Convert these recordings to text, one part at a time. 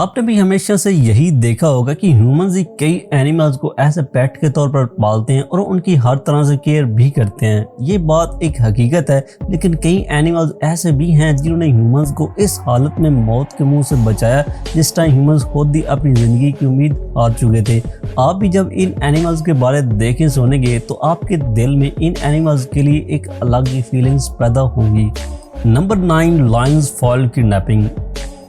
आपने भी हमेशा से यही देखा होगा कि ह्यूमंस ही कई एनिमल्स को ऐसे पेट के तौर पर पालते हैं और उनकी हर तरह से केयर भी करते हैं। ये बात एक हकीकत है, लेकिन कई एनिमल्स ऐसे भी हैं जिन्होंने ह्यूमंस को इस हालत में मौत के मुंह से बचाया जिस टाइम ह्यूमंस खुद ही अपनी ज़िंदगी की उम्मीद हार चुके थे। आप भी जब इन एनिमल्स के बारे देखें सुनेंगे तो आपके दिल में इन एनिमल्स के लिए एक अलग ही फीलिंग्स पैदा होंगी। Number 9, Lions fall kidnapping.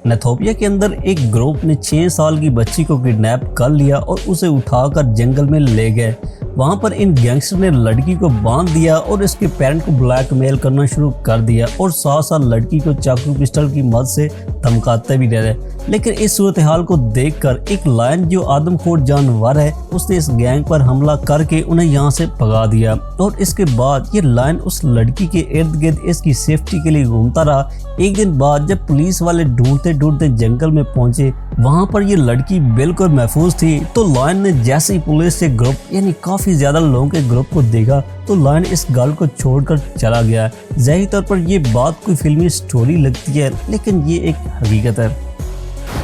Ethiopia के अंदर एक ग्रुप ने 6 साल की बच्ची को किडनैप कर लिया और उसे उठाकर जंगल में ले गए। वहां पर इन गैंगस्टर ने लड़की को बांध दिया और इसके पेरेंट को ब्लैकमेल करना शुरू कर दिया और साथ साथ लड़की को चाकू पिस्टल की मदद से धमकाते भी रहे। लेकिन इस सूरत हाल को देखकर एक लायन जो आदमखोर जानवर है उसने इस गैंग पर हमला करके उन्हें यहाँ से भगा दिया और इसके बाद ये लायन उस लड़की के इर्द गिर्द इसकी सेफ्टी के लिए घूमता रहा। एक दिन बाद जब पुलिस वाले ढूंढते ढूंढते जंगल में पहुंचे, वहां पर ये लड़की बिल्कुल महफूज थी। तो लायन ने जैसे ही पुलिस के ग्रुप यानी काफी ज्यादा लोगों के ग्रुप को देखा तो लायन इस गर्ल को छोड़कर चला गया। ज़ाहिर तौर पर ये बात कोई फिल्मी स्टोरी लगती है, लेकिन ये एक हकीकत है।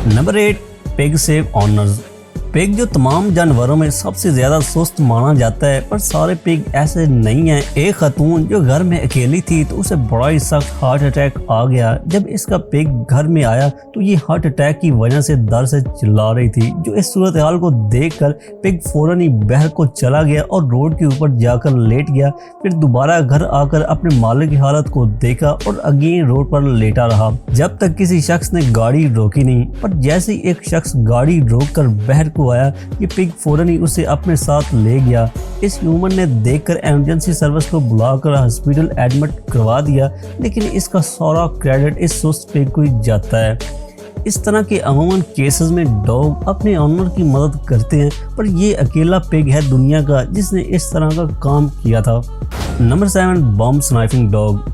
Number 8, pig save honours. Pig जो तमाम जानवरों में सबसे ज़्यादा सुस्त माना जाता है, पर सारे पिग ऐसे नहीं हैं। एक खातून जो घर में अकेली थी तो उसे बड़ा ही सख्त हार्ट अटैक आ गया। जब इसका पिग घर में आया तो ये हार्ट अटैक की वजह से दर्द से चिल्ला रही थी। जो इस सूरत हाल को देखकर पिग फौरन ही बहर को चला गया और रोड के ऊपर जाकर लेट गया। फिर दोबारा घर आकर अपने मालिक की हालत को देखा और अगेन रोड पर लेटा रहा जब तक किसी शख्स ने गाड़ी रोकी नहीं। पर जैसे ही एक शख्स गाड़ी रोककर बहर आया, ये पिग फौरन ही उसे अपने साथ ले गया। इस ह्यूमन ने देखकर इमरजेंसी सर्विस को बुलाकर हॉस्पिटल एडमिट करवा दिया, लेकिन इसका सारा क्रेडिट इस सुस्त पिग को ही जाता है। इस तरह के अमूमन केसेस में डॉग अपने ऑनर की मदद करते हैं, पर ये अकेला पिग है दुनिया का जिसने इस तरह का काम किया था। नंबर 7, बम स्नाइपिंग डॉग।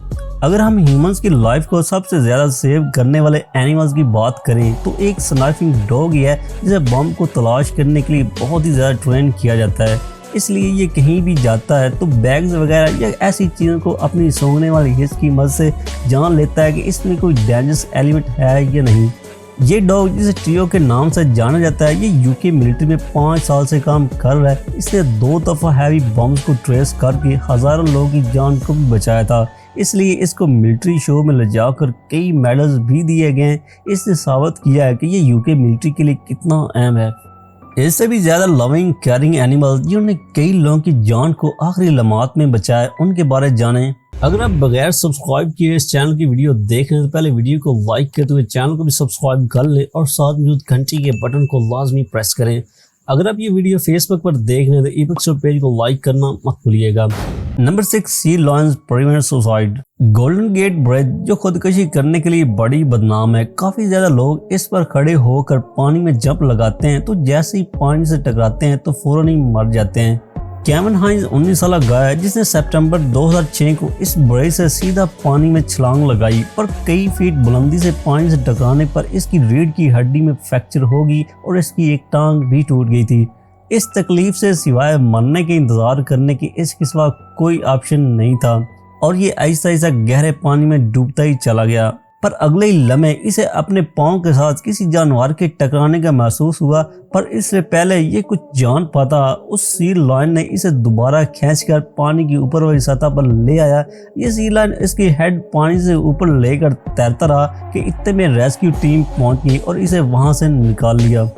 अगर हम ह्यूमंस की लाइफ को सबसे ज़्यादा सेव करने वाले एनिमल्स की बात करें तो एक स्नाइपिंग डॉग ही है जिसे बम को तलाश करने के लिए बहुत ही ज़्यादा ट्रेन किया जाता है। इसलिए ये कहीं भी जाता है तो बैग्स वगैरह या ऐसी चीज़ों को अपनी सूंघने वाली हिस्स की मदद से जान लेता है कि इसमें कोई डेंजरस एलिमेंट है या नहीं। ये डॉग जिसे ट्रियो के नाम से जाना जाता है, ये यूके मिलिट्री में 5 साल से काम कर रहा है। इसने 2 दफ़ा हैवी बम्स को ट्रेस करके हज़ारों लोगों की जान को भी बचाया था। इसलिए इसको मिलिट्री शो में ले जाकर कई मेडल्स भी दिए गए हैं। इसने साबित किया है कि ये यूके मिलिट्री के लिए कितना अहम है। इससे भी ज़्यादा लविंग केयरिंग एनिमल्स जिन्होंने कई लोगों की जान को आखिरी लम्हात में बचाया, उनके बारे जानें। अगर आप बगैर सब्सक्राइब किए इस चैनल की वीडियो देख रहे हैं तो पहले वीडियो को लाइक करते हुए चैनल को भी सब्सक्राइब कर लें और साथ मौजूद घंटी के बटन को लाजमी प्रेस करें। अगर आप ये वीडियो फेसबुक पर देख रहे हैं तो ईबुक्स पेज को लाइक करना मत भूलिएगा। Number 6, sea lions prevent suicide. Golden Gate Bridge जो खुदकुशी करने के लिए बड़ी बदनाम है। काफी ज्यादा लोग इस पर खड़े होकर पानी में जंप लगाते हैं तो जैसे ही पानी से टकराते हैं तो फौरन ही मर जाते हैं। केविन हाइंस 19 साल गाय जिसने सितंबर 2006 को इस ब्रिज से सीधा पानी में छलांग लगाई, पर कई फीट बुलंदी से पानी से टकराने पर इसकी रीढ़ की हड्डी में फ्रैक्चर हो गई और इसकी एक टांग भी टूट गई थी। इस तकलीफ से सिवाय मरने के इंतजार करने की इसके सिवा कोई ऑप्शन नहीं था और ये ऐसा ऐसा गहरे पानी में डूबता ही चला गया। पर अगले ही लम्हे इसे अपने पाँव के साथ किसी जानवर के टकराने का महसूस हुआ, पर इससे पहले ये कुछ जान पाता उस सी लायन ने इसे दोबारा खींचकर पानी की ऊपर वाली सतह पर ले आया। ये सी लायन इसकी हेड पानी से ऊपर लेकर तैरता रहा कि इतने में रेस्क्यू टीम पहुंच गई और इसे वहां से निकाल लिया।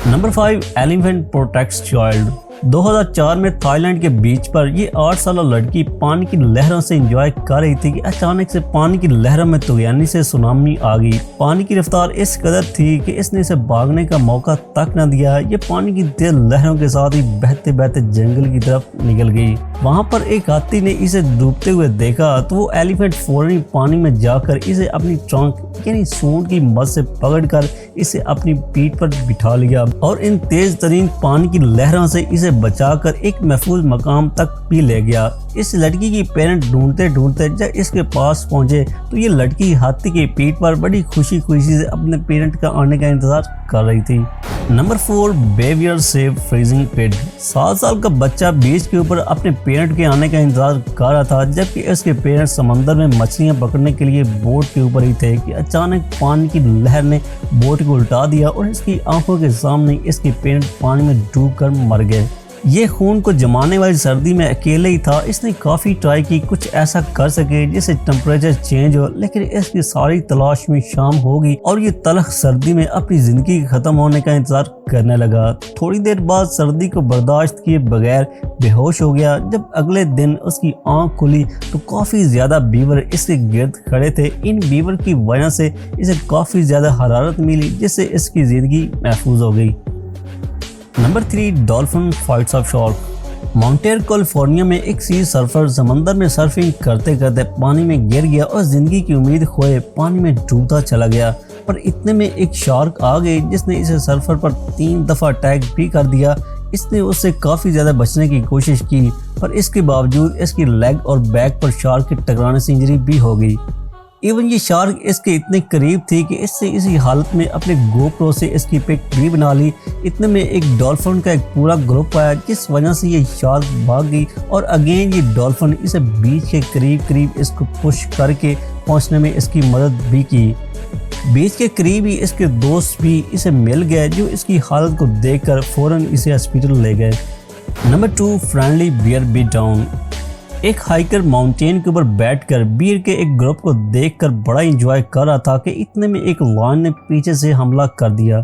Number 5, elephant protects child. 2004 में थाईलैंड के बीच पर ये 8 साल लड़की पानी की लहरों से एंजॉय कर रही थी कि अचानक से पानी की लहरों में तूफानी से सुनामी आ गई। पानी की रफ्तार इस कदर थी कि इसने इसे भागने का मौका तक न दिया। ये पानी की तेज लहरों के साथ ही बहते बहते जंगल की तरफ निकल गई। वहां पर एक हाथी ने इसे डूबते हुए देखा तो वो एलिफेंट फौरन ही पानी में जाकर इसे अपनी ट्रंक यानी सूंड की मदद से पकड़कर इसे अपनी पीठ पर बिठा लिया और इन तेज तरीन पानी की लहरों से इसे बचाकर एक महफूज मकाम तक भी ले गया। इस लड़की की पेरेंट ढूंढते ढूंढते जब इसके पास पहुंचे तो ये लड़की हाथी की पीठ पर बड़ी खुशी खुशी से अपने पेरेंट का आने का इंतजार कर रही थी। नंबर 4, बेवियर सेव फ्रीजिंग पिट। 7 साल का बच्चा बीच के ऊपर अपने पेरेंट के आने का इंतजार कर रहा था, जबकि इसके पेरेंट्स समंदर में मछलियां पकड़ने के लिए बोट के ऊपर ही थे कि अचानक पानी की लहर ने बोट को उल्टा दिया और इसकी आंखों के सामने इसके पेरेंट पानी में डूबकर मर गए। ये खून को जमाने वाली सर्दी में अकेले ही था। इसने काफ़ी ट्राई की कुछ ऐसा कर सके जिससे टेम्परेचर चेंज हो, लेकिन इसकी सारी तलाश में शाम हो गई और ये तलख सर्दी में अपनी ज़िंदगी ख़त्म होने का इंतज़ार करने लगा। थोड़ी देर बाद सर्दी को बर्दाश्त किए बगैर बेहोश हो गया। जब अगले दिन उसकी आंख खुली तो काफ़ी ज़्यादा बीवर इसके गिर्द खड़े थे। इन बीवर की वजह से इसे काफ़ी ज़्यादा हरारत मिली, जिससे इसकी ज़िंदगी महफूज हो गई। Number 3, dolphin fights off shark. Monterey California में एक सी सर्फर समंदर में सर्फिंग करते करते पानी में गिर गया और जिंदगी की उम्मीद खोए पानी में डूबता चला गया। पर इतने में एक शार्क आ गई जिसने इसे सर्फर पर 3 दफ़ा अटैक भी कर दिया। इसने उससे काफ़ी ज़्यादा बचने की कोशिश की, पर इसके बावजूद इसकी लेग और बैक पर शार्क के टकराने से इंजरी भी हो गई। इवन ये शार्क इसके इतने करीब थी कि इससे इसी हालत में अपने गोप्रो से इसकी पिक भी बना ली। इतने में एक डॉल्फिन का एक पूरा ग्रुप आया, जिस वजह से ये शार्क भाग गई और अगेन ये डॉल्फिन इसे बीच के करीब करीब इसको पुश करके पहुंचने में इसकी मदद भी की। बीच के करीब ही इसके दोस्त भी इसे मिल गए, जो इसकी हालत को देखकर फौरन इसे हॉस्पिटल ले गए। Number 2, friendly bear beat down. एक हाइकर माउंटेन के ऊपर बैठकर बियर के एक ग्रुप को देखकर बड़ा एंजॉय कर रहा था कि इतने में एक लायन ने पीछे से हमला कर दिया।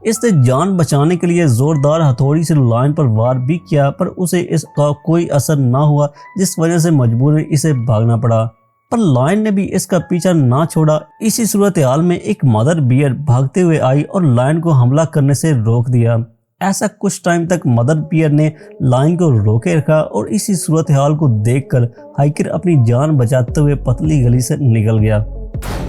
इसने जान बचाने के लिए जोरदार हथौड़ी से लायन पर वार भी किया, पर उसे इसका कोई असर ना हुआ, जिस वजह से मजबूरन इसे भागना पड़ा। पर लायन ने भी इसका पीछा ना छोड़ा। इसी सूरत हाल में एक मदर बियर भागते हुए आई और लायन को हमला करने से रोक दिया। ऐसा कुछ टाइम तक मदर बियर ने लायन को रोके रखा और इसी सूरत हाल को देखकर हाइकर अपनी जान बचाते हुए पतली गली से निकल गया।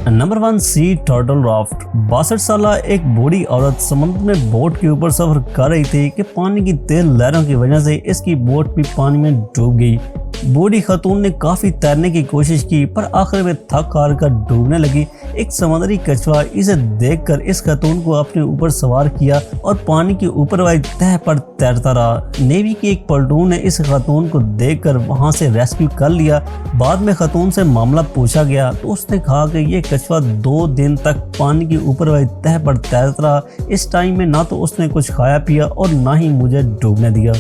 Number 1, sea turtle raft. 62 साल एक बूढ़ी औरत समुद्र में बोट के ऊपर सफर कर रही थी कि पानी की तेज लहरों की वजह से इसकी बोट भी पानी में डूब गई। बूढ़ी खातून ने काफ़ी तैरने की कोशिश की, पर आखिर में थक हार कर डूबने लगी। एक समुद्री कछुआ इसे देखकर इस खातून को अपने ऊपर सवार किया और पानी के ऊपर वाली तह पर तैरता रहा। नेवी की एक प्लाटून ने इस खातून को देखकर वहां से रेस्क्यू कर लिया। बाद में खातून से मामला पूछा गया तो उसने कहा कि ये कछुआ 2 दिन तक पानी के ऊपर वाली तह पर तैरता रहा। इस टाइम में ना तो उसने कुछ खाया पिया और ना ही मुझे डूबने दिया।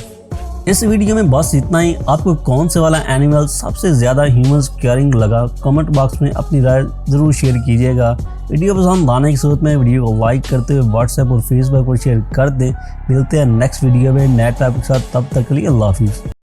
इस वीडियो में बस इतना ही। आपको कौन से वाला एनिमल सबसे ज़्यादा ह्यूमंस केयरिंग लगा, कमेंट बॉक्स में अपनी राय ज़रूर शेयर कीजिएगा। वीडियो पसंद आने की सूरत में वीडियो को लाइक करते हुए व्हाट्सएप और फेसबुक पर शेयर कर दें। मिलते हैं नेक्स्ट वीडियो में नए टॉपिक के साथ, तब तक के लिए अल्लाह हाफिज़।